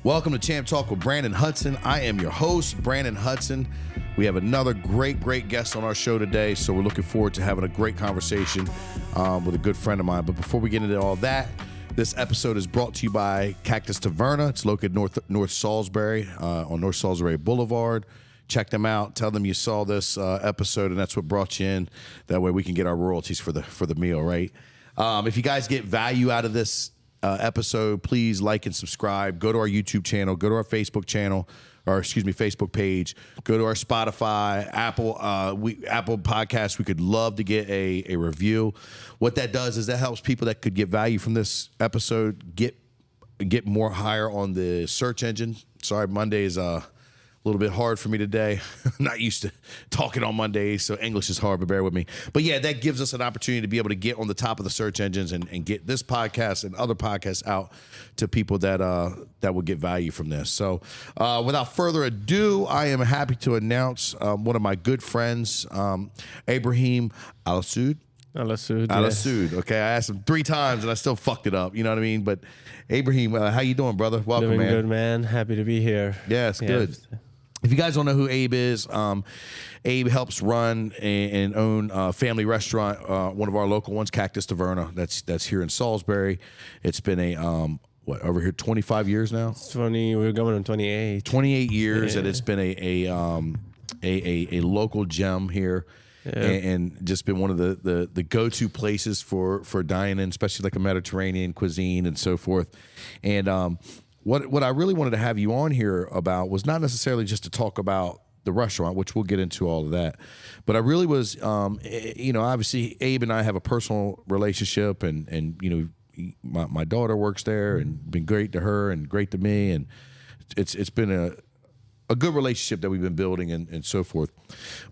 Welcome to Champ Talk with Branden Hudson. I am your host, Branden Hudson. We have another great guest on our show today, so we're looking forward to having a great conversation with a good friend of mine. But before we get into all that, this episode is brought to you by Cactus Taverna. It's located North Salisbury on North Salisbury Boulevard. Check them out. Tell them you saw this episode and that's what brought you in. That way we can get our royalties for the meal, right? If you guys get value out of this episode, please like and subscribe. Go to our YouTube channel. Go to our Facebook channel, Facebook page. Go to our Spotify, Apple Podcasts. We could love to get a review. What that does is that helps people that could get value from this episode get more higher on the search engine. Sorry, Monday is a little bit hard for me today. I'm not used to talking on Mondays, so English is hard, but bear with me. But yeah, that gives us an opportunity to be able to get on the top of the search engines and get this podcast and other podcasts out to people that will get value from this. So without further ado, I am happy to announce one of my good friends, Ibrahim Alausud. Alausud. Okay, I asked him 3 times and I still fucked it up. You know what I mean? But Ibrahim, how you doing, brother? Welcome, Doing man. good, man. Happy to be here. Yeah, it's good. If you guys don't know who Abe is, Abe helps run and own a family restaurant, one of our local ones, Cactus Taverna. That's here in Salisbury. It's been over here 25 years now. 20. We're going on 28. 28 years that it's been a local gem here. Yeah. And just been one of the go-to places for dining, especially like a Mediterranean cuisine and so forth. And what I really wanted to have you on here about was not necessarily just to talk about the restaurant, which we'll get into all of that, but I really was, obviously Abe and I have a personal relationship, and my daughter works there and been great to her and great to me, and it's been a good relationship that we've been building and so forth.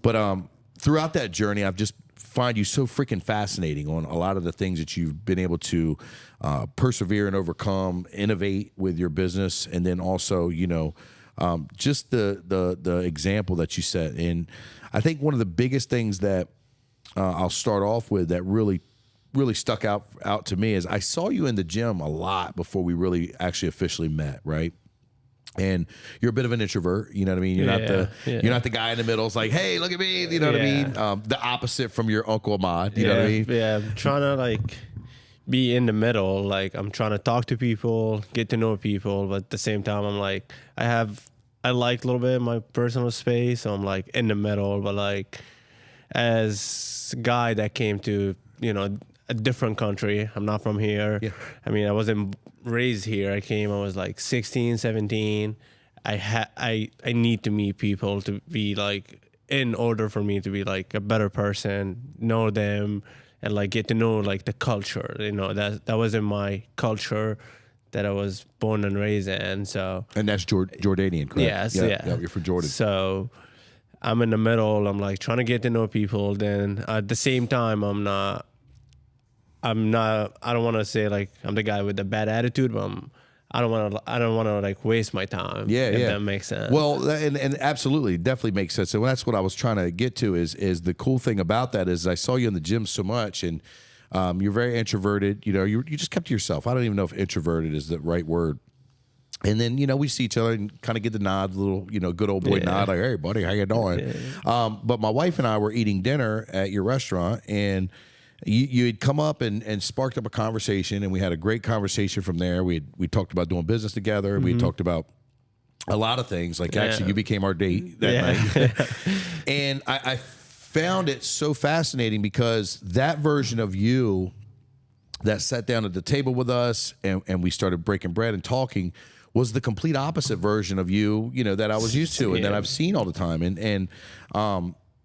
But throughout that journey, I've just find you so freaking fascinating on a lot of the things that you've been able to persevere and overcome, innovate with your business, and then also, just the example that you set. And I think one of the biggest things that I'll start off with that really stuck out to me is I saw you in the gym a lot before we really actually officially met, right? And you're a bit of an introvert, you know what I mean? You're not the guy in the middle. It's like, hey, look at me, you know what I mean? The opposite from your Uncle Ahmad, you know what I mean? Yeah, I'm trying to be in the middle. Like I'm trying to talk to people, get to know people, but at the same time, I'm like, I like a little bit of my personal space, so I'm like in the middle. But as a guy that came to, a different country, I'm not from here. Yeah. I mean, I wasn't raised here. I was like 16, 17. I need to meet people to be in order for me to be a better person, know them, and get to know the culture. That wasn't my culture that I was born and raised in. So, and that's Jordanian, correct? Yes, yeah. You're from Jordan. So I'm in the middle. I'm trying to get to know people. Then at the same time, I don't want to say I'm the guy with the bad attitude, but I don't want to waste my time. Yeah, if that makes sense. Well, and absolutely, definitely makes sense. And that's what I was trying to get to is the cool thing about that is I saw you in the gym so much, and you're very introverted. You just kept to yourself. I don't even know if introverted is the right word. And then, we see each other and kind of get the nod, the little, good old boy nod, like, hey, buddy, how you doing? Yeah. But my wife and I were eating dinner at your restaurant, and you had come up and sparked up a conversation, and we had a great conversation from there. We talked about doing business together. Mm-hmm. We talked about a lot of things. Actually, you became our date that night. And I found it so fascinating because that version of you that sat down at the table with us and we started breaking bread and talking was the complete opposite version of you, that I was used to and that I've seen all the time. And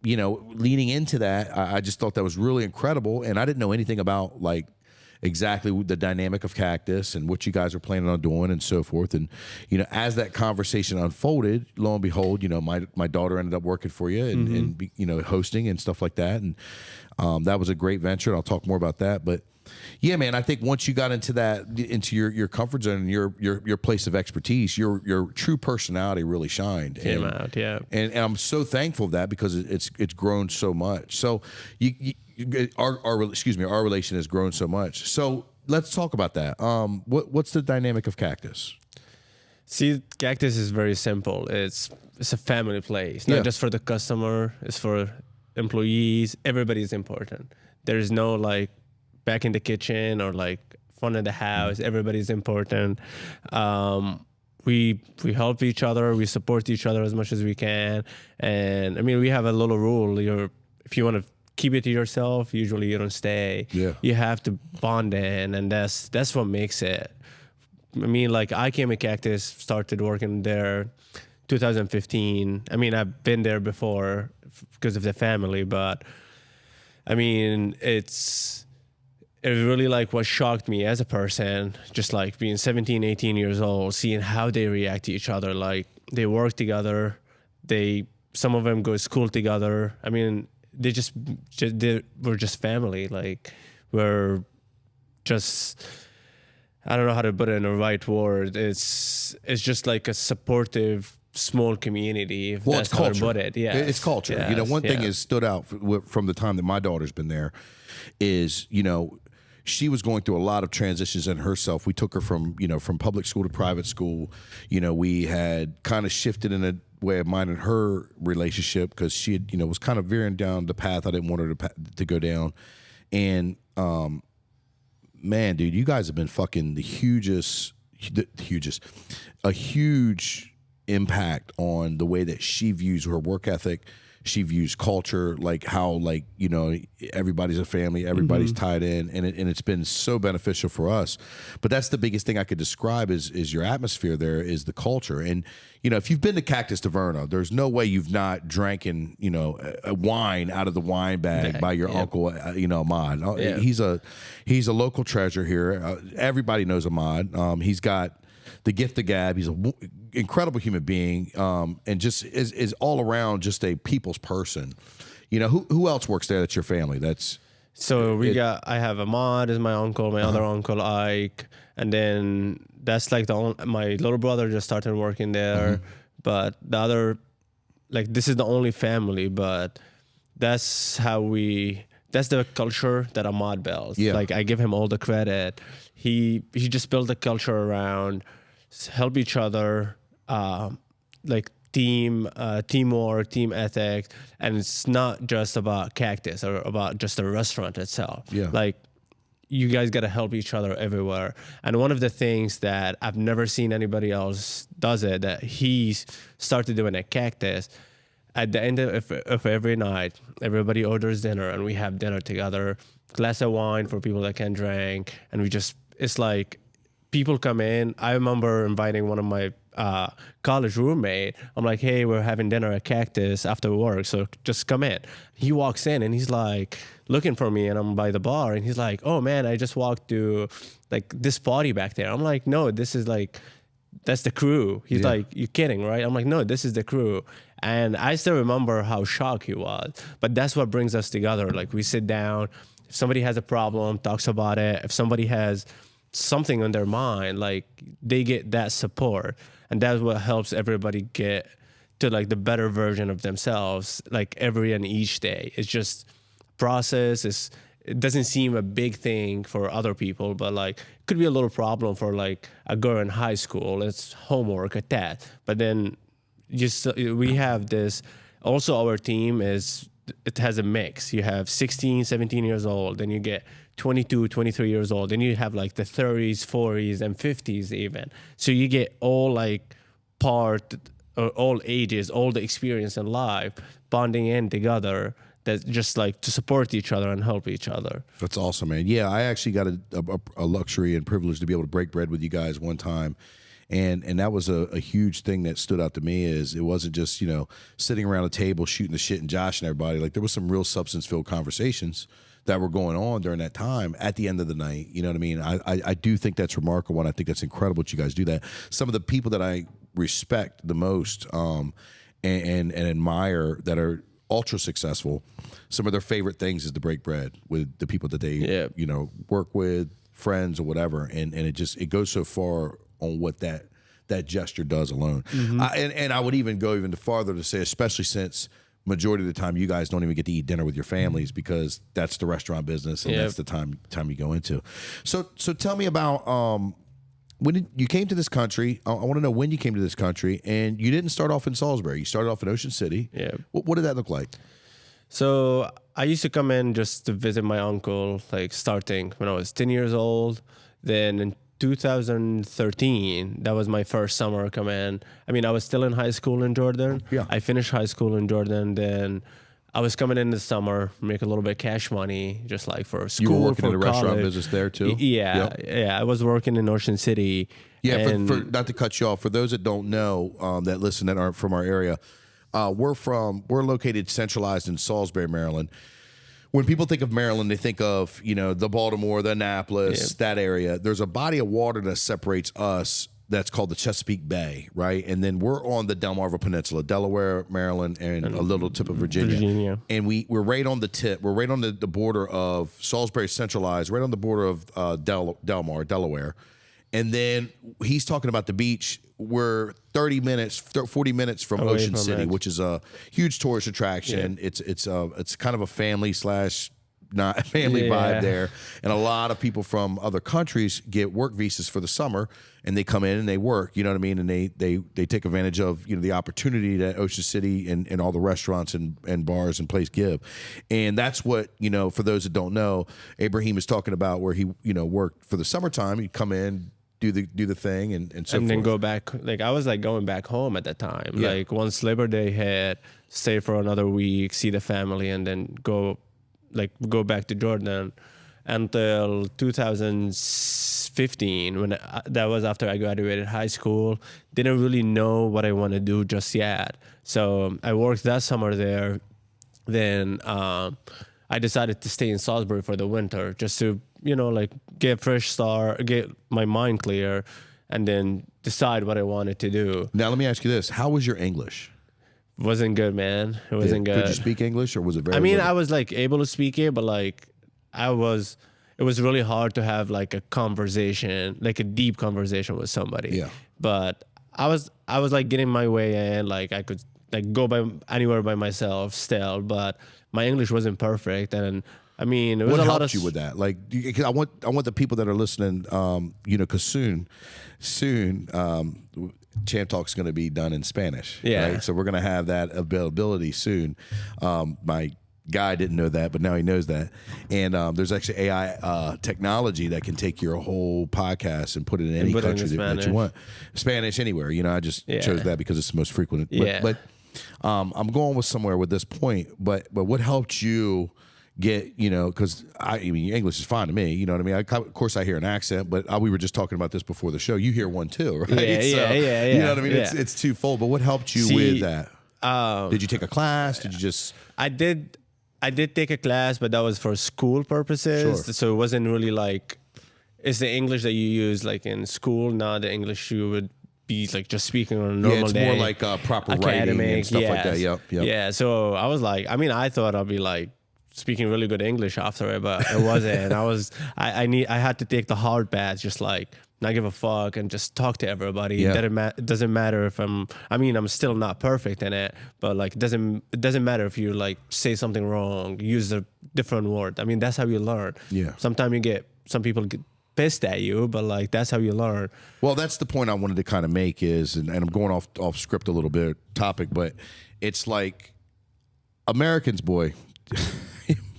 leaning into that, I just thought that was really incredible. And I didn't know anything about exactly the dynamic of Cactus and what you guys are planning on doing and so forth. And, as that conversation unfolded, lo and behold, my daughter ended up working for you and hosting and stuff like that. And that was a great venture. And I'll talk more about that. But yeah, man, I think once you got into your comfort zone and your place of expertise, your true personality really shined. Came out, yeah. And I'm so thankful of that because it's grown so much. So our relation has grown so much. So let's talk about that. What's the dynamic of Cactus? See, Cactus is very simple. It's a family place, not just for the customer. It's for employees. Everybody's important. There's no like back in the kitchen or like front of the house. Everybody's important. We help each other. We support each other as much as we can. And I mean, we have a little rule. If you want to keep it to yourself, usually you don't stay. Yeah. You have to bond in, and that's what makes it. I mean, like I came at Cactus, started working there 2015. I mean, I've been there before because of the family, but I mean, it really like what shocked me as a person, just like being 17, 18 years old, seeing how they react to each other. Like they work together. Some of them go to school together. I mean, we're just family. Like we're just, I don't know how to put it in the right word. It's just like a supportive small community. If that's it's culture. how to put it. Yeah, It's culture. Yes. You know, one thing has stood out from the time that my daughter's been there is, you know, she was going through a lot of transitions in herself. We took her from public school to private school. You know, we had kind of shifted in a way of mine and her relationship because she had, was kind of veering down the path I didn't want her to go down. And, man, dude, you guys have been fucking a huge impact on the way that she views her work ethic. She views culture, like how, like, everybody's a family, everybody's tied in, and it's been so beneficial for us. But that's the biggest thing I could describe is your atmosphere there, is the culture. And, if you've been to Cactus Taverna, there's no way you've not drank a wine out of the wine bag by your uncle, Ahmad. Yeah. He's a local treasure here. Everybody knows Ahmad. He's got the gift of gab. He's an incredible human being, and just is all around just a people's person. Who else works there that's your family? I have Ahmad as my uncle, my other uncle Ike, and then that's like my little brother just started working there. But the other, like, this is the only family, but that's the culture that Ahmad built. Yeah. Like, I give him all the credit. He just built a culture around help each other, like teamwork, team ethics, and it's not just about Cactus or about just the restaurant itself. Yeah. Like, you guys got to help each other everywhere. And one of the things that I've never seen anybody else does it, that he's started doing at Cactus, at the end of every night, everybody orders dinner and we have dinner together, glass of wine for people that can drink. And it's like people come in. I remember inviting one of my college roommate. I'm like, hey, we're having dinner at Cactus after work, so just come in. He walks in and he's like looking for me, and I'm by the bar, and he's like, oh man, I just walked to like this party back there. I'm like, no, this is like, that's the crew. He's like, you kidding, right? I'm like, no, this is the crew. And I still remember how shocked he was. But that's what brings us together. Like, we sit down. If somebody has a problem, talks about it. If somebody has something on their mind, like, they get that support. And that's what helps everybody get to like the better version of themselves, like every and each day. It's just process. It doesn't seem a big thing for other people, but like it could be a little problem for like a girl in high school. It's homework at that. But then we have this. Also, our team it has a mix. You have 16, 17 years old, then you get 22, 23 years old, then you have like the 30s, 40s, and 50s even. So you get all like all ages, all the experience in life, bonding in together. That's just like to support each other and help each other. That's awesome, man. Yeah, I actually got a luxury and privilege to be able to break bread with you guys one time. And that was a huge thing that stood out to me. Is it wasn't just, sitting around a table shooting the shit and joshing everybody. Like, there was some real substance-filled conversations that were going on during that time at the end of the night. You know what I mean? I do think that's remarkable, and I think that's incredible that you guys do that. Some of the people that I respect the most and admire that are ultra successful, some of their favorite things is to break bread with the people that they work with, friends or whatever, and it goes so far on what that gesture does alone. And I would even go even farther to say, especially since majority of the time you guys don't even get to eat dinner with your families because that's the restaurant business and that's the time you go into. So tell me about when you came to this country, I want to know when you came to this country, and you didn't start off in Salisbury. You started off in Ocean City. Yeah. What did that look like? So I used to come in just to visit my uncle, like starting when I was 10 years old. Then in 2013, that was my first summer come in. I mean, I was still in high school in Jordan. Yeah. I finished high school in Jordan. Then I was coming in the summer, make a little bit of cash money, just like for school. You were working for in a restaurant college. business there too? Yeah, yeah. I was working in Ocean City. Yeah, and for not to cut you off, for those that don't know, that listen that aren't from our area, we're located centralized in Salisbury, Maryland. When people think of Maryland, they think of, the Baltimore, the Annapolis, that area. There's a body of water that separates us that's called the Chesapeake Bay, right? And then we're on the Delmarva Peninsula, Delaware, Maryland, and a little tip of Virginia. And we're right on the tip. We're right on the border of Salisbury centralized, right on the border of Delmar, Delaware. And then he's talking about the beach. We're 40 minutes from Ocean City, which is a huge tourist attraction. Yeah. It's kind of a family / not family vibe there, and a lot of people from other countries get work visas for the summer, and they come in and they work. You know what I mean? And they take advantage of the opportunity that Ocean City and all the restaurants and bars and places give, and that's what for those that don't know, Ibrahim is talking about where he worked for the summertime. He'd come in, do the thing, and so and forth. then go back. Like I was like going back home at that time. Yeah. Like once Labor Day hit, stay for another week, see the family, and then go back to Jordan until 2015 when that was after I graduated high school. Didn't really know what I want to do just yet. So I worked that summer there. Then I decided to stay in Salisbury for the winter just to, get fresh start, get my mind clear, and then decide what I wanted to do. Now, let me ask you this. How was your English? Wasn't good, man. It wasn't good. Could you speak English, or was it very? I mean, I was able to speak it, but it was really hard to have a conversation, a deep conversation with somebody. Yeah. But I was getting my way in, I could go by anywhere by myself still, but my English wasn't perfect, and I mean, it was what a lot helped of you with that? I want the people that are listening, because soon, Champ Talk's going to be done in Spanish. Yeah. Right? So we're going to have that availability soon. My guy didn't know that, but now he knows that. And there's actually AI technology that can take your whole podcast and put it in any country that you want. Spanish anywhere. I just chose that because it's the most frequent. But I'm going with somewhere with this point. But what helped you get, because I mean, English is fine to me, you know what I mean? Of course, I hear an accent, but we were just talking about this before the show. You hear one too, right? Yeah. You know what I mean? Yeah. It's twofold. But what helped you with that? Did you take a class? Did you just? I did take a class, but that was for school purposes. Sure. So it wasn't really it's the English that you use in school, not the English you would be just speaking on a normal day. It's more like proper writing and stuff like that. Yep. Yeah. So I was I thought I'd be speaking really good English after it, but it wasn't. I had to take the hard path, just not give a fuck and just talk to everybody. Yeah. It doesn't matter if I'm still not perfect in it, but it doesn't matter if you say something wrong, use a different word. I mean, that's how you learn. Yeah. Sometimes some people get pissed at you, but that's how you learn. Well, that's the point I wanted to kind of make is, and I'm going off script a little bit topic, but it's Americans, boy.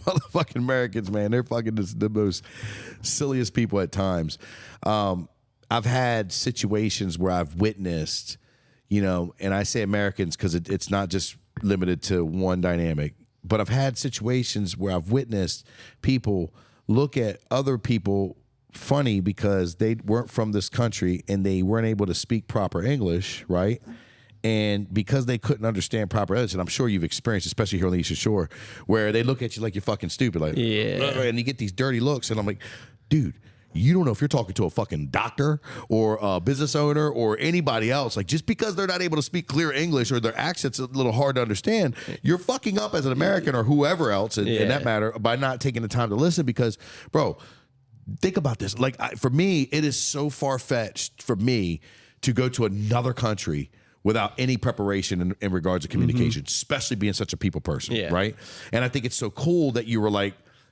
Motherfucking Americans, man, they're fucking the most silliest people at times. I've had situations where I've witnessed, and I say Americans because it's not just limited to one dynamic, but I've had situations where I've witnessed people look at other people funny because they weren't from this country and they weren't able to speak proper English, right? And because they couldn't understand proper English, and I'm sure you've experienced, especially here on the Eastern Shore, where they look at you like you're fucking stupid, and you get these dirty looks, and I'm like, dude, you don't know if you're talking to a fucking doctor or a business owner or anybody else. Just because they're not able to speak clear English or their accent's a little hard to understand, you're fucking up as an American or whoever else in that matter by not taking the time to listen because, bro, think about this. For me, it is so far-fetched for me to go to another country without any preparation in regards to communication, especially being such a people person, right? And I think it's so cool that you were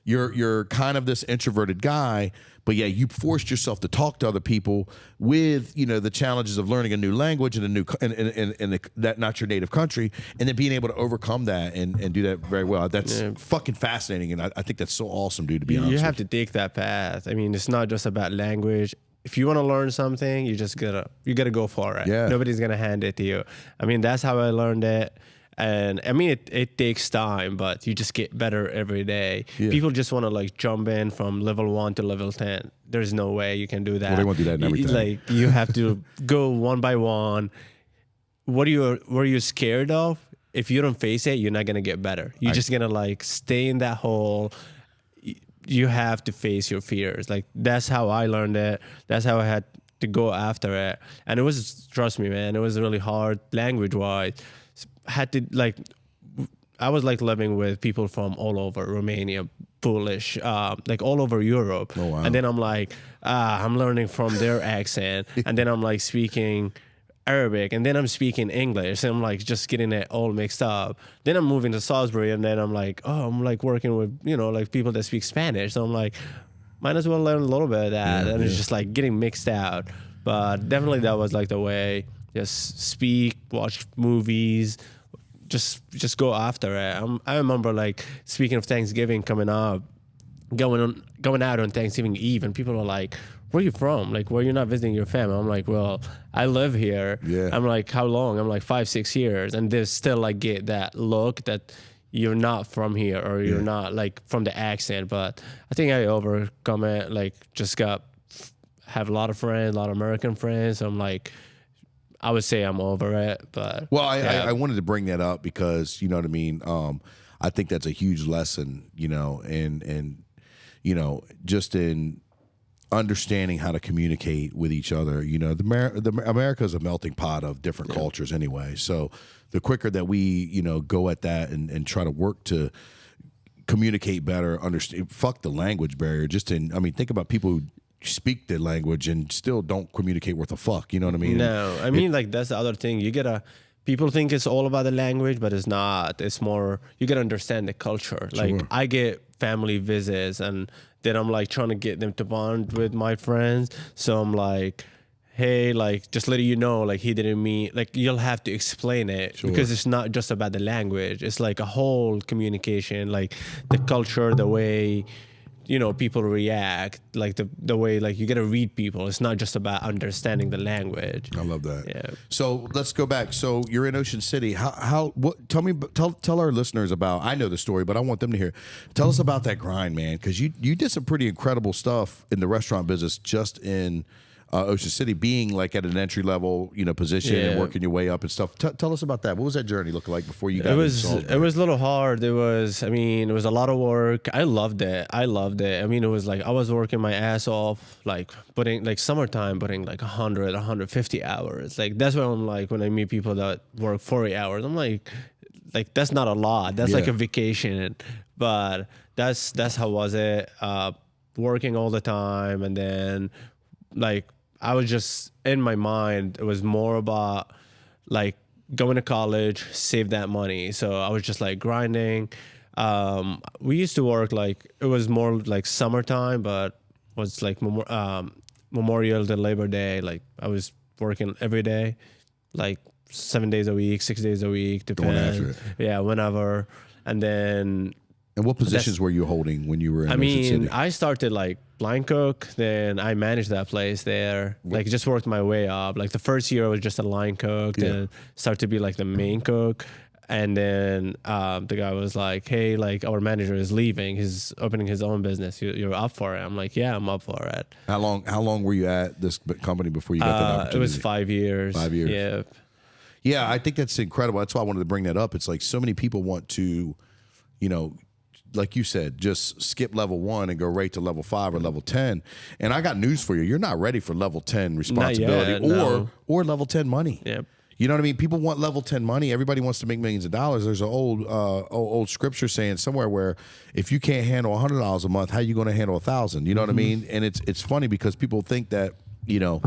you're kind of this introverted guy, but yeah, you forced yourself to talk to other people with, you know, the challenges of learning a new language in a new in that not your native country, and then being able to overcome that and do that very well. That's fucking fascinating, and I think that's so awesome, dude. To be honest, you have to take that path. I mean, it's not just about language. If you want to learn something, you gotta go for it. Yeah. Nobody's gonna hand it to you. I mean, that's how I learned it. And I mean, it takes time, but you just get better every day. Yeah. People just want to like jump in from level 1 to level 10. There's no way you can do that. Well, they won't do that in everything. Like you have to go one by one. What are you scared of? If you don't face it, you're not gonna get better. You're just gonna like stay in that hole. You have to face your fears. Like that's how I learned it. That's how I had to go after it. And it was, trust me, man, it was really hard language wise. Had to like, I was like living with people from all over Romania, Polish, like all over Europe. Oh, wow. And then I'm like, I'm learning from their accent. And then I'm like speaking Arabic, and then I'm speaking English, and I'm like just getting it all mixed up. Then I'm moving to Salisbury, and then I'm like, I'm like working with, you know, like people that speak Spanish. So I'm like, might as well learn a little bit of that. And it's just like getting mixed out. But definitely that was like the way. Just speak, watch movies, just go after it. I remember like speaking of Thanksgiving coming up, going out on Thanksgiving Eve, and people are like, "Where are you from? Like, where you're not visiting your family?" I'm like, "Well, I live here." Yeah. I'm like, "How long?" I'm like, 5-6 years, and they still like get that look that you're not from here or you're not like from the accent. But I think I overcome it. Like, just have a lot of friends, a lot of American friends. So I'm like, I would say I'm over it, but well, I wanted to bring that up because you know what I mean. I think that's a huge lesson, you know, and you know, just in understanding how to communicate with each other. You know, America is a melting pot of different cultures anyway. So the quicker that we, you know, go at that and try to work to communicate better, understand, fuck the language barrier. I mean, think about people who speak the language and still don't communicate worth a fuck. You know what I mean? No, I mean, like that's the other thing. People think it's all about the language, but it's not. It's more, you gotta understand the culture. Like I get family visits, and then I'm like trying to get them to bond with my friends. So I'm like, hey, like just letting you know, like he didn't mean, like you'll have to explain it because it's not just about the language. It's like a whole communication, like the culture, the way, you know, people react, like the way, like you got to read people. It's not just about understanding the language. I love that. Yeah. So let's go back. So you're in Ocean City. Tell our listeners about, I know the story, but I want them to hear. Tell us about that grind, man. Cause you did some pretty incredible stuff in the restaurant business just in Ocean City, being like at an entry level, you know, position and working your way up and stuff. Tell us about that. What was that journey look like before you got it was a little hard. It was a lot of work. I loved it. I mean, it was like I was working my ass off, like putting like summertime, putting like 100, 150 hours. Like that's what I'm like when I meet people that work 40 hours. I'm like that's not a lot. That's like a vacation. But that's how was it. Working all the time, and then like I was just in my mind, it was more about like going to college, save that money. So I was just like grinding. We used to work like, it was more like summertime, but was like Memorial to Labor Day. Like I was working every day, like 7 days a week, 6 days a week, Going after it. Yeah, whenever. And then. And what positions were you holding when you were in Ocean City? I started like line cook, then I managed that place there. Like just worked my way up. Like the first year I was just a line cook, then started to be like the main cook. And then the guy was like, hey, like our manager is leaving. He's opening his own business. You're up for it? I'm like, yeah, I'm up for it. How long were you at this company before you got that opportunity? It was 5 years. 5 years. Yeah. Yeah, I think that's incredible. That's why I wanted to bring that up. It's like so many people want to, you know, like you said, just skip level 1 and go right to level 5 or level 10. And I got news for you. You're not ready for level 10 responsibility or level 10 money. Yep. You know what I mean? People want level 10 money. Everybody wants to make millions of dollars. There's an old scripture saying somewhere where if you can't handle $100 a month, how are you going to handle 1,000? You know what I mean? And it's funny because people think that, you know,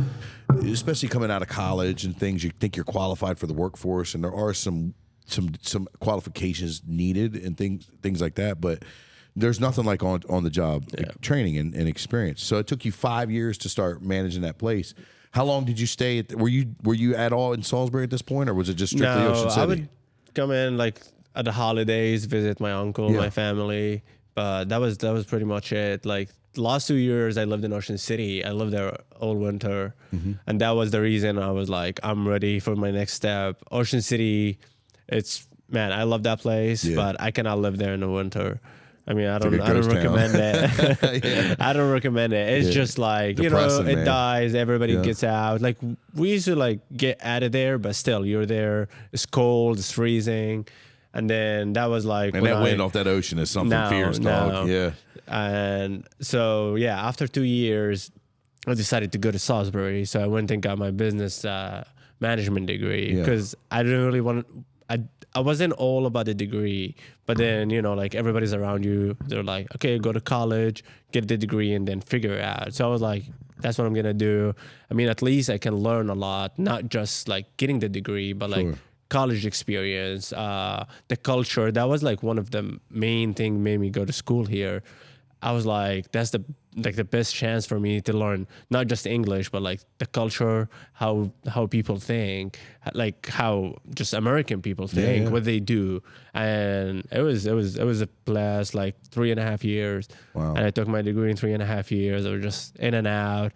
especially coming out of college and things, you think you're qualified for the workforce, and there are some qualifications needed and things like that. But there's nothing like on the job training and experience. So it took you 5 years to start managing that place. How long did you stay were you at all in Salisbury at this point, or was it just strictly Ocean City? I would come in like at the holidays, visit my uncle, my family, but that was pretty much it. Like the last 2 years I lived in Ocean City. I lived there all winter, and that was the reason I was like, I'm ready for my next step. Ocean City, I love that place, but I cannot live there in the winter. I mean, I don't recommend it. I don't recommend it. It's just like, depressing, it dies. Everybody gets out. Like we used to like get out of there, but still you're there. It's cold. It's freezing. And then that was like, and that wind off that ocean is something fierce, dog. Yeah. And so, after 2 years, I decided to go to Salisbury. So I went and got my business management degree because I didn't really want I wasn't all about the degree, but then, like everybody's around you. They're like, okay, go to college, get the degree, and then figure it out. So I was like, that's what I'm going to do. I mean, at least I can learn a lot, not just like getting the degree, but like college experience, the culture. That was like one of the main thing made me go to school here. I was like, that's the best chance for me to learn not just English, but like the culture, how people think, like how just American people think, what they do. And it was a blast, like 3.5 years. Wow. And I took my degree in 3.5 years. I was just in and out,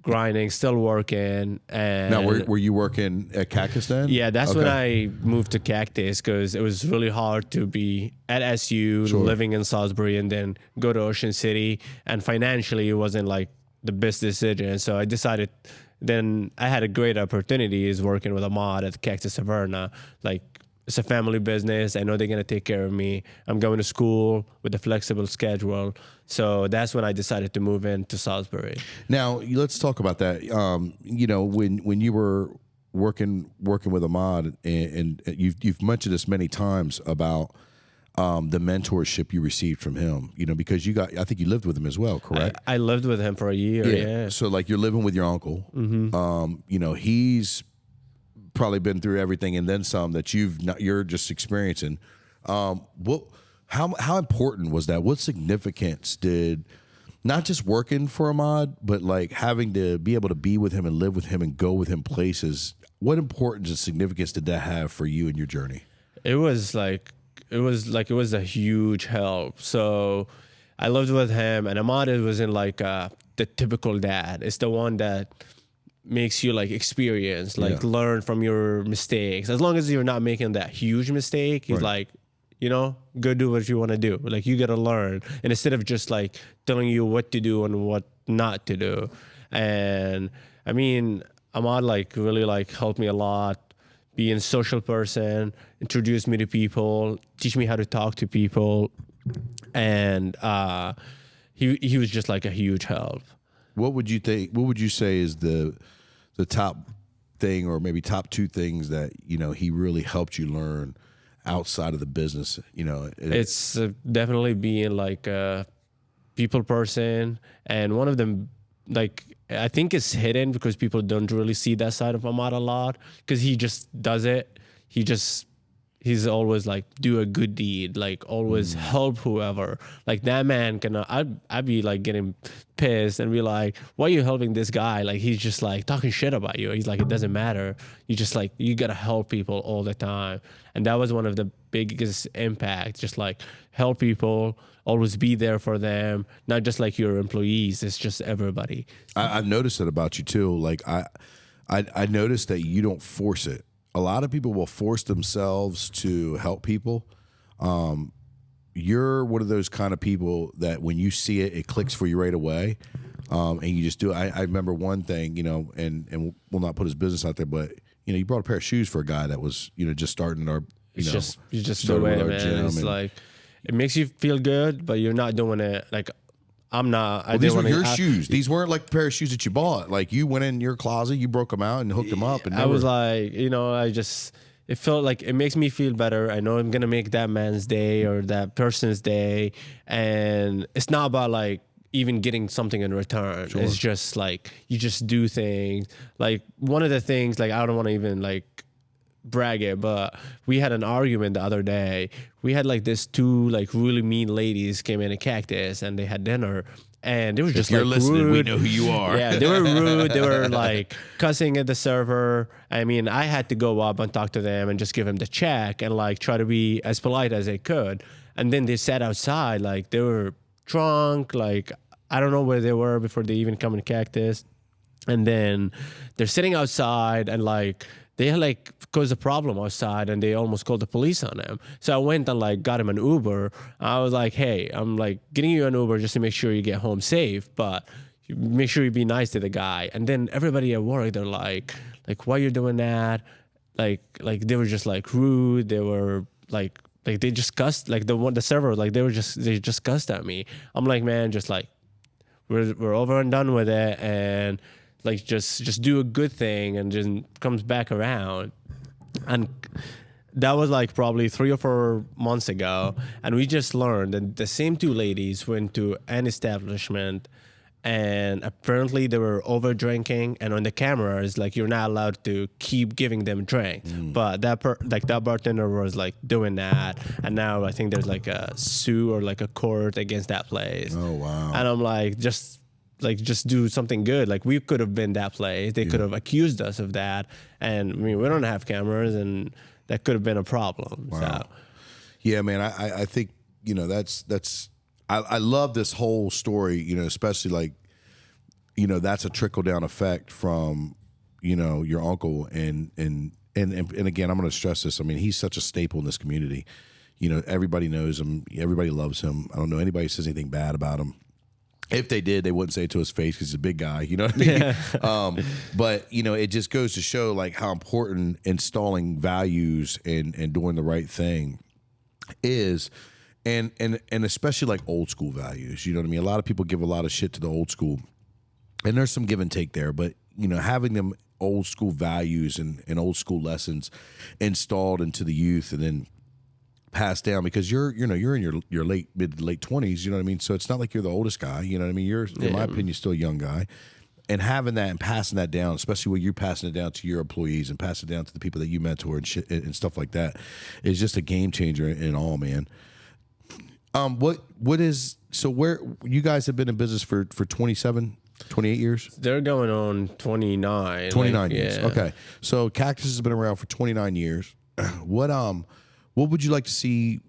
grinding, still working. And now, were you working at Cactus then? Yeah, that's when I moved to Cactus because it was really hard to be at SU, living in Salisbury, and then go to Ocean City. And financially, it wasn't like the best decision. So I decided. Then I had a great opportunity is working with Ahmad at Cactus Taverna. Like, it's a family business. I know they're going to take care of me. I'm going to school with a flexible schedule. So that's when I decided to move into Salisbury. Now, let's talk about that. When you were working with Ahmad, and you've mentioned this many times about the mentorship you received from him, because I think you lived with him as well, correct? I lived with him for a year, yeah. So, like, you're living with your uncle. He's probably been through everything and then some that you're just experiencing. How important was that? What significance did not just working for Ahmad, but like having to be able to be with him and live with him and go with him places? What importance and significance did that have for you in your journey? It was a huge help. So I lived with him, and Ahmad wasn't like the typical dad. It's the one that makes you like experience, like learn from your mistakes. As long as you're not making that huge mistake, he's like, go do what you want to do. Like, you got to learn. And instead of just like telling you what to do and what not to do. And I mean, Ahmad like really like helped me a lot, being a social person, introduced me to people, teach me how to talk to people. And he was just like a huge help. What would you say is the top thing, or maybe top two things that he really helped you learn outside of the business? It's definitely being like a people person, and one of them, like, I think it's hidden because people don't really see that side of Ahmad a lot, because he just does it. He's always like do a good deed, like always help whoever. Like that man I'd be like getting pissed and be like, why are you helping this guy? Like, he's just like talking shit about you. He's like, it doesn't matter. You just like, you gotta help people all the time. And that was one of the biggest impacts, just like help people, always be there for them, not just like your employees, it's just everybody. I've noticed that about you too. Like I noticed that you don't force it. A lot of people will force themselves to help people. You're one of those kind of people that when you see it, it clicks for you right away, and you just do it. I remember one thing, and we'll not put his business out there, but you brought a pair of shoes for a guy that was just starting our. You just do it, man. It's like it makes you feel good, but you're not doing it like. I'm not. Well, these were your shoes. These weren't like a pair of shoes that you bought. Like, you went in your closet, you broke them out and hooked them up. And I was like, it felt like it makes me feel better. I know I'm going to make that man's day or that person's day. And it's not about like even getting something in return. Sure. It's just like, you just do things. Like, one of the things, like, I don't want to even like brag it, but we had an argument the other day. We had like this two like really mean ladies came in a Cactus and they had dinner. And they were just If you're like listening, rude. we know who you are. Yeah, they were rude. They were like cussing at the server. I mean, I had to go up and talk to them and just give them the check and like try to be as polite as I could. And then they sat outside, like they were drunk. Like I don't know where they were before they even come in Cactus. And then they're sitting outside and like they had like caused a problem outside and they almost called the police on them. So I went and like got him an Uber. I was like, hey, I'm like getting you an Uber just to make sure you get home safe, but make sure you be nice to the guy. And then everybody at work, they're like why you doing that? Like they were just like rude. They were like they just cussed, like the server, like they just cussed at me. I'm like, man, just like we're over and done with it, and like just do a good thing and just comes back around. And that was like probably 3 or 4 months ago, and we just learned that the same two ladies went to an establishment and apparently they were over drinking, and on the cameras like you're not allowed to keep giving them drink, but that bartender was like doing that, and now I think there's like a sue or like a court against that place. Oh wow. And I'm like, just do something good. Like we could have been that place. They could have accused us of that. And I mean, we don't have cameras, and that could have been a problem. Wow. So. Yeah, man, I think, you know, I love this whole story, you know, especially like, you know, that's a trickle down effect from, you know, your uncle. And again, I'm going to stress this. I mean, he's such a staple in this community. You know, everybody knows him. Everybody loves him. I don't know anybody who says anything bad about him. If they did, they wouldn't say it to his face because he's a big guy. You know what I mean? Yeah. But, you know, it just goes to show like how important installing values and doing the right thing is. And especially like old school values. You know what I mean? A lot of people give a lot of shit to the old school. And there's some give and take there. But, you know, having them old school values and old school lessons installed into the youth and then passed down, because you're in your mid to late 20s, you know what I mean? So it's not like you're the oldest guy, you know what I mean? You're, in my opinion, still a young guy. And having that and passing that down, especially when you're passing it down to your employees and passing it down to the people that you mentor and shit and stuff like that, is just a game changer in all, man. What is, so where you guys have been in business for 28 years? They're going on 29. 29 years. Yeah. Okay. So Cactus has been around for 29 years. What would you like to see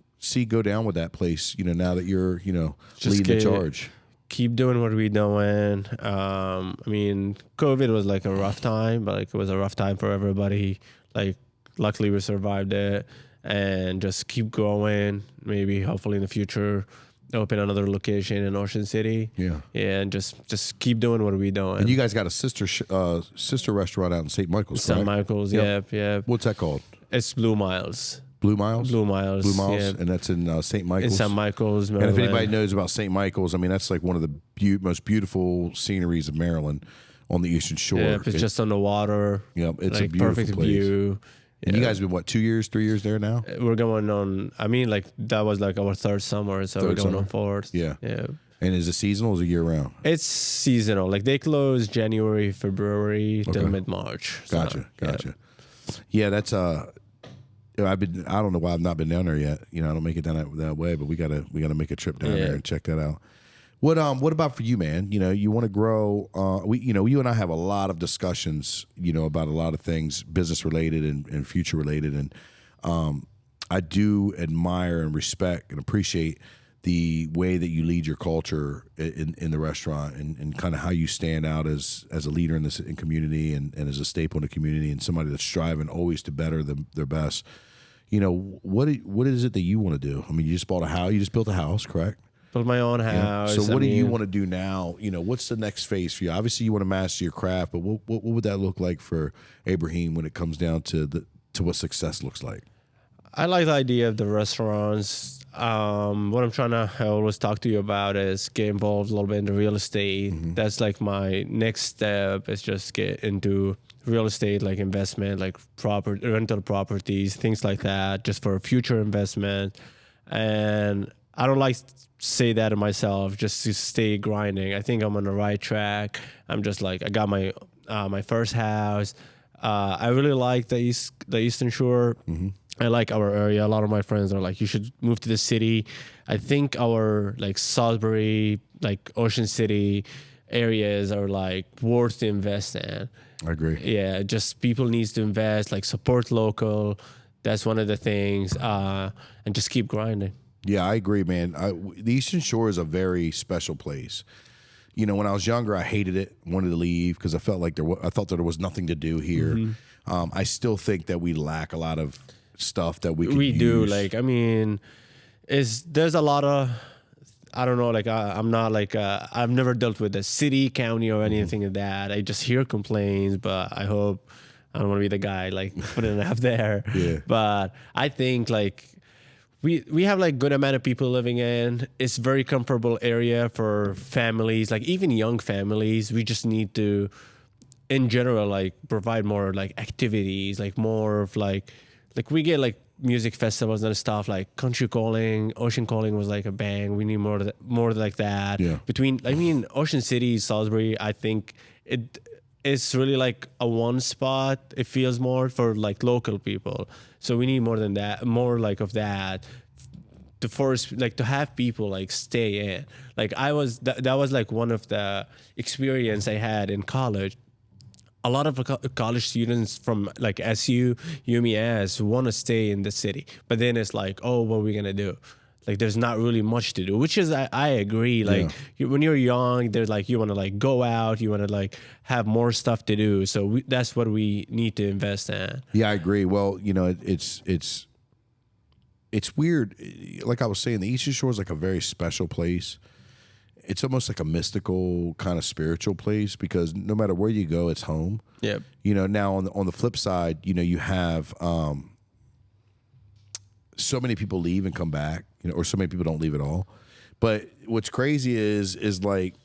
go down with that place, you know, now that you're, you know, just leading the charge? Keep doing what we're doing. I mean, COVID was like a rough time, but like it was a rough time for everybody. Like, luckily we survived it, and just keep going. Maybe hopefully in the future open another location in Ocean City. Yeah, and just keep doing what we're doing. And you guys got a sister restaurant out in St. Michael's, St. Michael's, yep. What's that called? It's Blue Miles. Blue Miles? Blue Miles. Yeah. And that's in St. Michael's? In St. Michael's, Maryland. And if anybody knows about St. Michael's, I mean, that's like one of the most beautiful sceneries of Maryland on the Eastern Shore. Yeah, it's just on the water. Yeah, it's like, a beautiful perfect place. View. And you guys have been, what, 2 years, 3 years there now? We're going on, I mean, like, that was like our third summer, so we're going on fourth. Yeah. Yeah. And is it seasonal or is it year round? It's seasonal. Like, they close January, February till mid-March. Gotcha. Yeah, that's I don't know why I've not been down there yet. You know, I don't make it down that way, but we gotta make a trip down there and check that out. What about for you, man? You know, you want to grow. You and I have a lot of discussions, you know, about a lot of things, business related and future related, and I do admire and respect and appreciate the way that you lead your culture in the restaurant and kind of how you stand out as a leader in this community and as a staple in the community and somebody that's striving always to better their best. You know, what is it that you want to do? I mean, you just bought a house. You just built a house, correct? Built my own house. So what do you want to do now? You know, what's the next phase for you? Obviously, you want to master your craft, but what would that look like for Ibrahim when it comes down to what success looks like? I like the idea of the restaurants. What I'm trying to always talk to you about is get involved a little bit in the real estate. Mm-hmm. That's like my next step, is just get into real estate, like investment, like rental properties, things like that, just for future investment. And I don't like to say that to myself, just to stay grinding. I think I'm on the right track. I'm just like, I got my first house. I really like the Eastern Shore. I like our area. A lot of my friends are like, you should move to the city. I think our like Salisbury, like Ocean City areas are like worth to invest in. I agree. Yeah, just people needs to invest, like support local. That's one of the things, and just keep grinding. Yeah, I agree, man. The Eastern Shore is a very special place. You know, when I was younger, I hated it, wanted to leave because I felt like I thought that there was nothing to do here. I still think that we lack a lot of stuff that we could use. Do. Like, I mean, there's a lot of, I don't know, like I'm not like I've never dealt with the city, county, or anything like that. I just hear complaints, but I hope I don't want to be the guy like putting it out there. Yeah. But I think like we have like good amount of people living in. It's very comfortable area for families, like even young families. We just need to, in general, like provide more like activities, like more of like we get like music festivals and stuff, like Country Calling, Ocean Calling was like a bang. We need more like that. Yeah. Ocean City, Salisbury, I think it's really like a one spot. It feels more for like local people. So we need more than that, more like of that to force, like to have people like stay in. Like that was like one of the experience I had in college. A lot of college students from like SU, UMES want to stay in the city, but then it's like, oh, what are we gonna do? Like, there's not really much to do, which is I agree. Like when you're young, there's like you want to like go out, you want to like have more stuff to do. So that's what we need to invest in. Yeah, I agree. Well, you know, it's weird. Like I was saying, the Eastern Shore is like a very special place. It's almost like a mystical kind of spiritual place because no matter where you go, it's home. Yeah. You know, now on the flip side, you know, you have so many people leave and come back, you know, or so many people don't leave at all. But what's crazy is like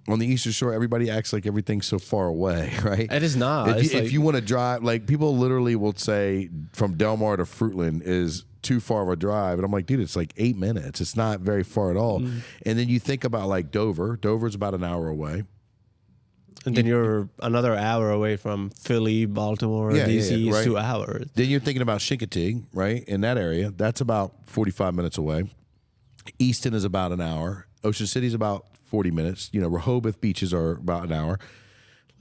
on the Eastern Shore, everybody acts like everything's so far away, right? It is not. If you want to drive, like people literally will say from Del Mar to Fruitland is too far of a drive. And I'm like, dude, it's like 8 minutes. It's not very far at all. And then you think about like Dover. Dover's about an hour away. And then you're another hour away from Philly, Baltimore, DC, right. 2 hours. Then you're thinking about Chincoteague, right? In that area, that's about 45 minutes away. Easton is about an hour. Ocean City's about 40 minutes. You know, Rehoboth beaches are about an hour.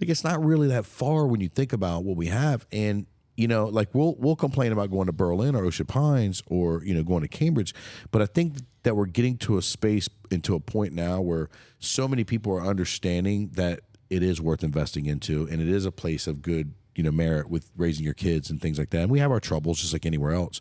Like, it's not really that far when you think about what we have. And, you know, like we'll complain about going to Berlin or Ocean Pines or, you know, going to Cambridge. But I think that we're getting to a space and to a point now where so many people are understanding that it is worth investing into, and it is a place of good, you know, merit with raising your kids and things like that. And we have our troubles just like anywhere else.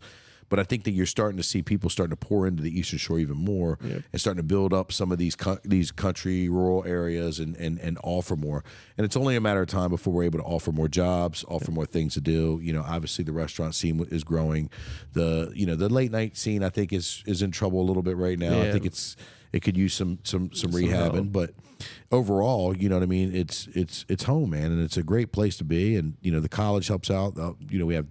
But I think that you're starting to see people starting to pour into the Eastern Shore even more and starting to build up some of these country, rural areas and offer more. And it's only a matter of time before we're able to offer more jobs, offer more things to do. You know, obviously the restaurant scene is growing. The late night scene, I think, is in trouble a little bit right now. I think it could use some rehabbing, but overall, you know what I mean? It's home, man, and it's a great place to be. And, you know, the college helps out. You know, we have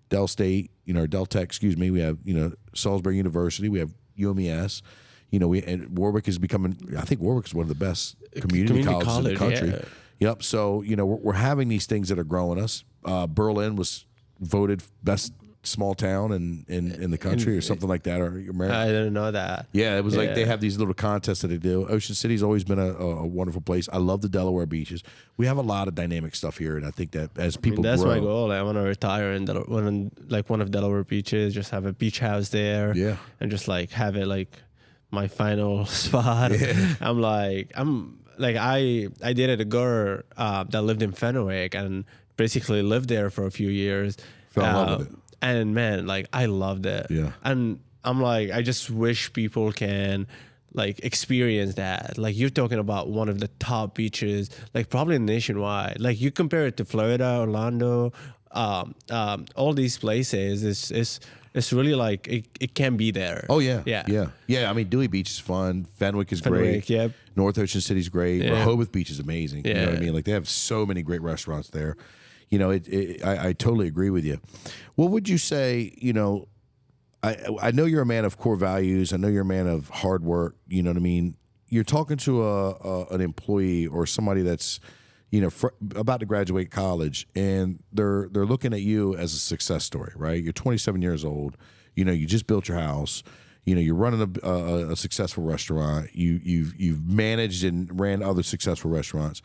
Del State, you know, or Del Tech, excuse me. We have, you know, Salisbury University. We have UMES. You know, and Warwick is becoming, I think Warwick is one of the best community colleges in the country. Yeah. Yep. So, you know, we're having these things that are growing us. Berlin was voted best small town in the country or something like that. Or I didn't know that. Yeah, it was like they have these little contests that they do. Ocean City's always been a wonderful place. I love the Delaware beaches. We have a lot of dynamic stuff here, and I think that as people that's grow, my goal. I want to retire in one of Delaware beaches, just have a beach house there, and just like have it like my final spot. I'm like I dated a girl that lived in Fenwick and basically lived there for a few years. Fell in love with it. And man, like I loved it. Yeah. And I'm like, I just wish people can like experience that. Like you're talking about one of the top beaches, like probably nationwide. Like you compare it to Florida, Orlando, all these places. It's really like it can be there. Oh yeah. I mean, Dewey Beach is fun. Fenwick is great. Yep. North Ocean City's great. Yeah. Rehoboth Beach is amazing. You know what I mean? Like they have so many great restaurants there. You know, I totally agree with you. What would you say, you know, I know you're a man of core values. I know you're a man of hard work. You know what I mean? You're talking to an employee or somebody that's, about to graduate college, and they're looking at you as a success story, right? You're 27 years old. You just built your house. You're running a successful restaurant. You've managed and ran other successful restaurants.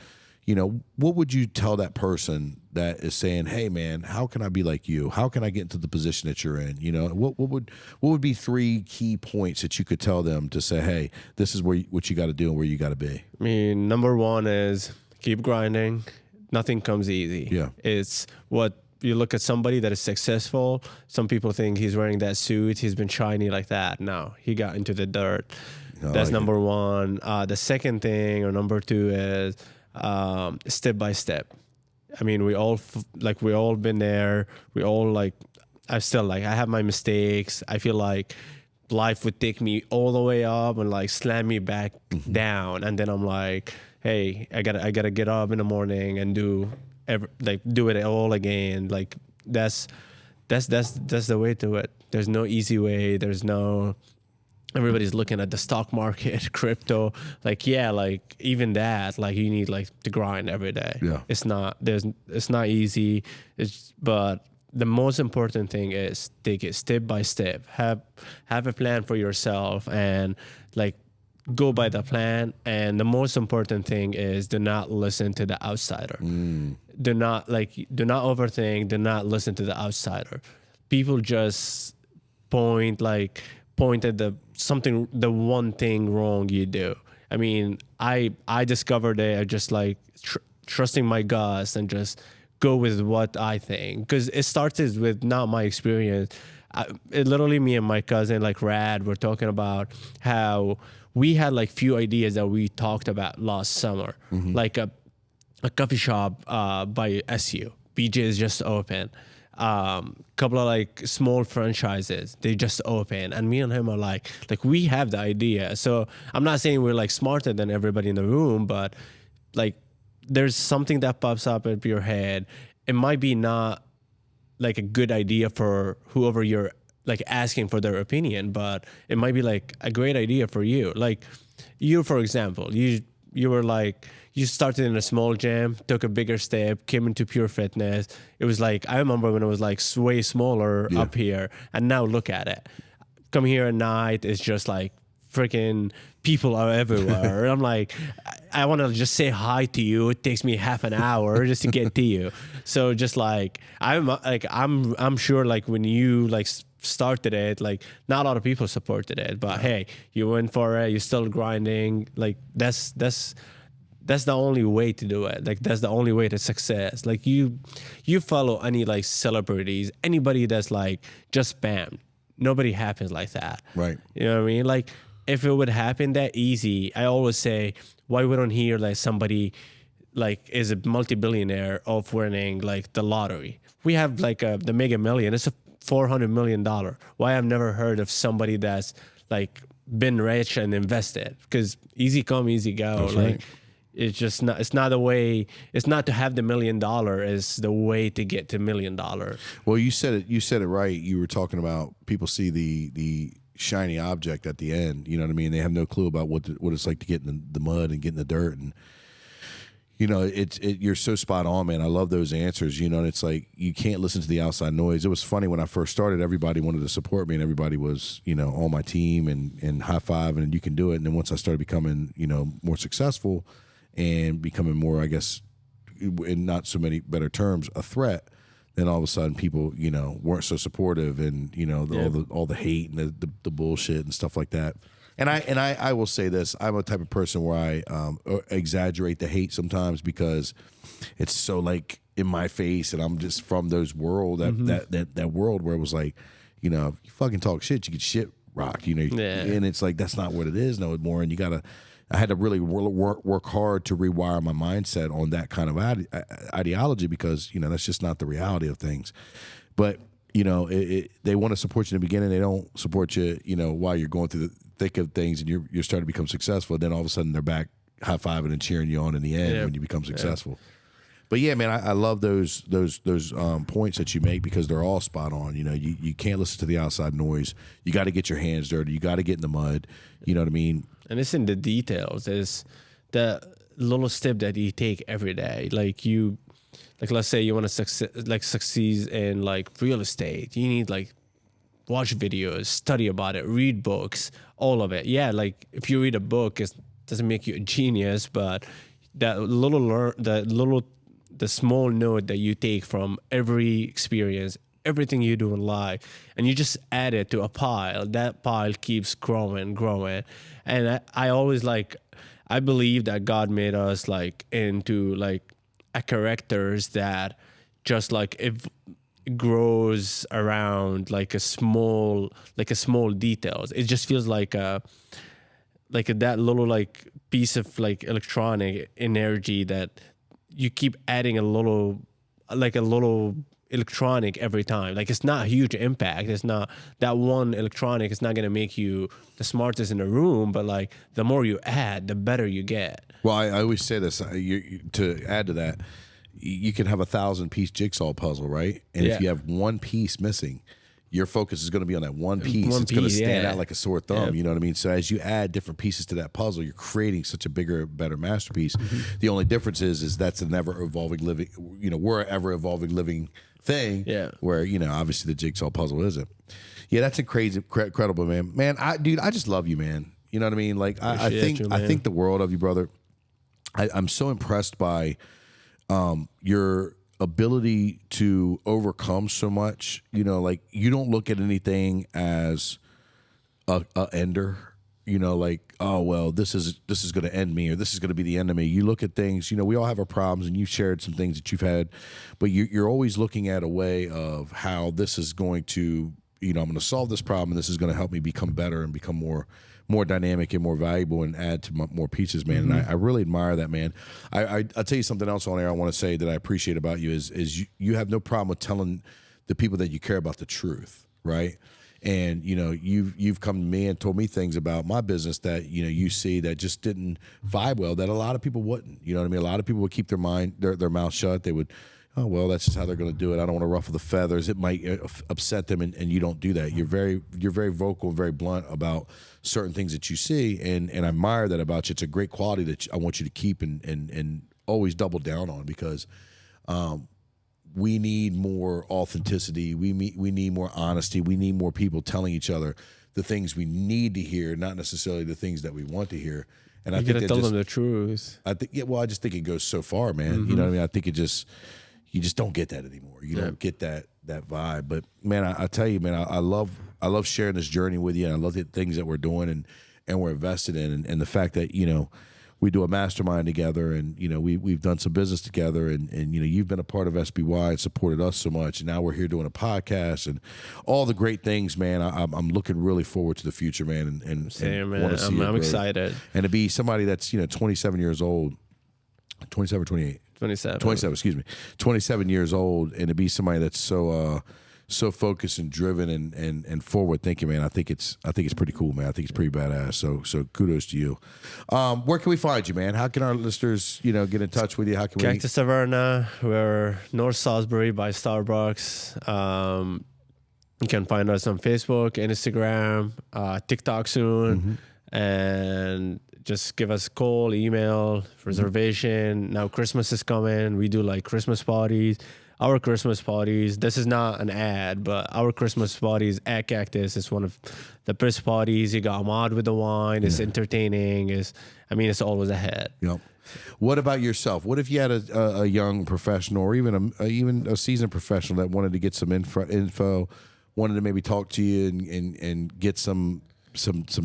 What would you tell that person that is saying, "Hey, man, how can I be like you? How can I get into the position that you're in?" What would be 3 key points that you could tell them to say, "Hey, this is what you got to do and where you got to be." I mean, number 1 is keep grinding. Nothing comes easy. Yeah. It's what you look at somebody that is successful. Some people think he's wearing that suit. He's been shiny like that. No, he got into the dirt. That's number 1. The second thing, or number 2, is step by step. I mean, we all been there. We all I have my mistakes. I feel like life would take me all the way up and slam me back down, and then I'm like, hey, I gotta get up in the morning and do it all again. That's the way to it. There's no easy way. There's no. Everybody's looking at the stock market, crypto. Even that, you need to grind every day. Yeah. It's not easy. But the most important thing is take it step by step. Have a plan for yourself and go by the plan. And the most important thing is do not listen to the outsider. Do not overthink. Do not listen to the outsider. People just point at the one thing wrong you do. I mean, I discovered it. I just trusting my guts and just go with what I think, because it started with not my experience. Literally, me and my cousin Rad were talking about how we had few ideas that we talked about last summer, like a coffee shop by SU. BJ's just open. Couple of small franchises, they just open, and me and him are like we have the idea. So I'm not saying we're smarter than everybody in the room, but there's something that pops up in your head. It might be not a good idea for whoever you're asking for their opinion, but it might be a great idea for you. You, for example, you were you started in a small gym, took a bigger step, came into pure fitness. It was I remember when it was way smaller up here, and now look at it. Come here at night, it's just freaking people are everywhere. I'm I want to just say hi to you. It takes me half an hour just to get to you. So just I'm sure when you started it, not a lot of people supported it, but hey, you went for it. You're still grinding. That's the only way to do it. That's the only way to success. You follow any celebrities, anybody that's just spam. Nobody happens like that. Right. You know what I mean? If it would happen that easy, I always say, why wouldn't hear somebody is a multi-billionaire of winning the lottery? We have the Mega Million. It's a $400 million. Why I've never heard of somebody that's been rich and invested? Because easy come, easy go. That's right. It's just not. It's not the way. It's not to have the $1 million. It's the way to get to $1 million. Well, you said it. You said it right. You were talking about people see the shiny object at the end. You know what I mean? They have no clue about what it's like to get in the mud and get in the dirt. And you're so spot on, man. I love those answers. And it's you can't listen to the outside noise. It was funny when I first started. Everybody wanted to support me, and everybody was on my team and high five and you can do it. And then once I started becoming more successful and becoming more, I guess, in not so many better terms, a threat, then all of a sudden people, weren't so supportive, and all the hate and the bullshit and stuff like that. And I will say this: I'm a type of person where I exaggerate the hate sometimes because it's so in my face, and I'm just from those world that world where it was if you fucking talk shit, you get shit rocked, and it's that's not what it is no more, and I had to really work hard to rewire my mindset on that kind of ideology because, that's just not the reality of things. But, they want to support you in the beginning. They don't support you, while you're going through the thick of things and you're starting to become successful. Then all of a sudden they're back high-fiving and cheering you on in the end when you become successful. But yeah, man, I love those points that you make because they're all spot on. You can't listen to the outside noise. You got to get your hands dirty. You got to get in the mud. You know what I mean? And it's in the details. Is the little step that you take every day. Like let's say you want to succeed in like real estate. You need like watch videos, study about it, read books, all of it. Yeah, like if you read a book, it doesn't make you a genius, but the small note that you take from every experience, everything you do in life, and you just add it to a pile. That pile keeps growing. And I always I believe that God made us like into like a characters that just like if grows around like a small details. It just feels like that little like piece of like electronic energy that you keep adding a little electronic every time. Like it's not a huge impact. It's not that one electronic. It's not going to make you the smartest in the room, but like the more you add, the better you get. Well, I always say this, to add to that, you can have 1,000-piece jigsaw puzzle, right? And if you have one piece missing, your focus is going to be on that one piece. It's going to stand out like a sore thumb. You know what I mean? So as you add different pieces to that puzzle, you're creating such a bigger, better masterpiece. The only difference is that's a never evolving living, we're an ever evolving living thing. Yeah. Where, obviously the jigsaw puzzle isn't. Yeah, that's incredible, man. Man, I just love you, man. You know what I mean? Like I think the world of you, brother. I'm so impressed by your ability to overcome so much. Like you don't look at anything as a ender. Like, oh well, this is going to end me, or this is going to be the end of me. You look at things. We all have our problems, and you shared some things that you've had, but you're always looking at a way of how this is going to. I'm going to solve this problem, and this is going to help me become better and become more dynamic and more valuable and add to more pieces, man. And I really admire that, man. I'll tell you something else on air I want to say that I appreciate about you is you have no problem with telling the people that you care about the truth, right? And you've come to me and told me things about my business that you see that just didn't vibe well, that a lot of people wouldn't. You know what I mean? A lot of people would keep their mouth shut. They would, oh well, that's just how they're going to do it. I don't want to ruffle the feathers. It might upset them, and you don't do that. You're very vocal and very blunt about certain things that you see, and I admire that about you. It's a great quality that I want you to keep and always double down on, because we need more authenticity. We need more honesty. We need more people telling each other the things we need to hear, not necessarily the things that we want to hear. And I think gotta tell them the truth. I just think it goes so far, man. You know what I mean? I think you just don't get that anymore. You don't get that vibe. But man, I tell you, man, I love sharing this journey with you, and I love the things that we're doing and we're invested in, and the fact that we do a mastermind together, and we've done some business together, and you've been a part of SBY and supported us so much, and now we're here doing a podcast and all the great things, man. I'm looking really forward to the future, man, and same, man. I'm excited, and to be somebody that's 27 years old, 27 or 28. 27, excuse me. 27 years old, and to be somebody that's so focused and driven and forward thinking, man. I think it's pretty cool, man. I think it's pretty badass. So kudos to you. Where can we find you, man? How can our listeners, get in touch with you? How can Cactus Taverna, we're North Salisbury by Starbucks. You can find us on Facebook, Instagram, TikTok soon, and just give us a call, email, reservation. Now Christmas is coming. We do like Christmas parties. Our Christmas parties, this is not an ad, but our Christmas parties at Cactus is one of the best parties. You got Ahmad with the wine. It's entertaining. It's always a hit. Yep. What about yourself? What if you had a young professional, or even a seasoned professional that wanted to get some info, wanted to maybe talk to you and get some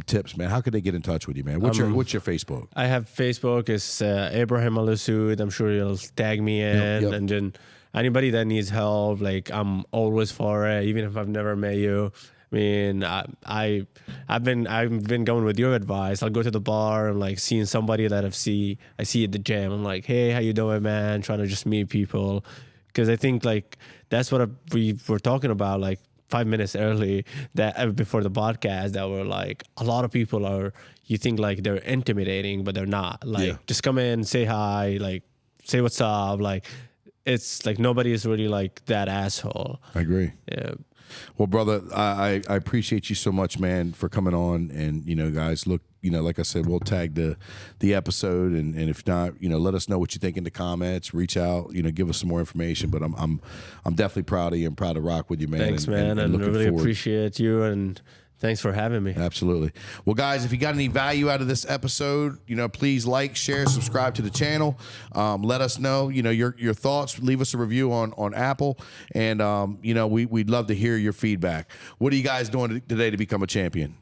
tips, man? How could they get in touch with you, man? What's your Facebook? I have Facebook. It's Ibrahim Alausud. I'm sure you'll tag me in. Yep. And then anybody that needs help, like I'm always for it, even if I've never met you. I mean, I've been going with your advice. I'll go to the bar and like seeing somebody that I see at the gym. I'm like, hey, how you doing, man? Trying to just meet people, because I think like that's what we were talking about like 5 minutes early before the podcast, that were like a lot of people are, you think like they're intimidating, but they're not. Like just come in, say hi, like say what's up, like it's like nobody is really like that asshole. I agree. Yeah. Well, brother, I appreciate you so much, man, for coming on. And, guys, look, like I said, we'll tag the episode. And if not, let us know what you think in the comments. Reach out, give us some more information. But I'm definitely proud of you and proud to rock with you, man. Thanks, man. And looking really forward. appreciate you. And thanks for having me. Absolutely. Well, guys, if you got any value out of this episode, please like, share, subscribe to the channel. Let us know, your thoughts. Leave us a review on Apple, and we'd love to hear your feedback. What are you guys doing today to become a champion?